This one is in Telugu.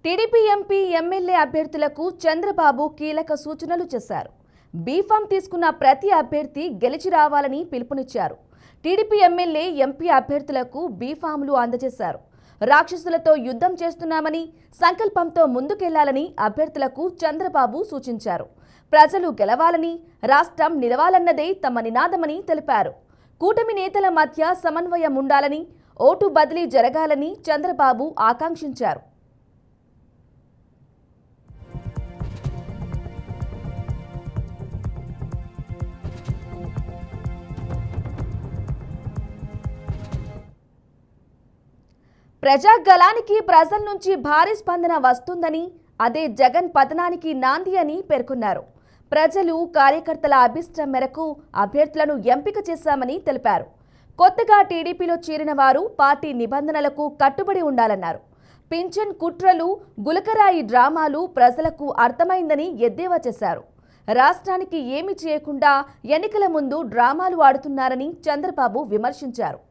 టీడీపీ ఎంపీ ఎమ్మెల్యే అభ్యర్థులకు చంద్రబాబు కీలక సూచనలు చేశారు. బీఫామ్ తీసుకున్న ప్రతి అభ్యర్థి గెలిచి రావాలని పిలుపునిచ్చారు. టీడీపీ ఎమ్మెల్యే ఎంపీ అభ్యర్థులకు బీఫామ్లు అందజేశారు. రాక్షసులతో యుద్ధం చేస్తున్నామని సంకల్పంతో ముందుకెళ్లాలని అభ్యర్థులకు చంద్రబాబు సూచించారు. ప్రజలు గెలవాలని, రాష్ట్రం నిలవాలన్నదే తమ నినాదమని తెలిపారు. కూటమి నేతల మధ్య సమన్వయం ఉండాలని, ఓటు బదిలీ జరగాలని చంద్రబాబు ఆకాంక్షించారు. ప్రజాగళానికి ప్రజల నుంచి భారీ స్పందన వస్తుందని, అదే జగన్ పతనానికి నాంది అని పేర్కొన్నారు. ప్రజలు, కార్యకర్తల అభిష్టం మేరకు అభ్యర్థులను ఎంపిక చేశామని తెలిపారు. కొత్తగా టీడీపీలో చేరిన వారు పార్టీ నిబంధనలకు కట్టుబడి ఉండాలన్నారు. పింఛన్ కుట్రలు, గులకరాయి డ్రామాలు ప్రజలకు అర్థమైందని ఎద్దేవా చేశారు. రాష్ట్రానికి ఏమీ చేయకుండా ఎన్నికల ముందు డ్రామాలు ఆడుతున్నారని చంద్రబాబు విమర్శించారు.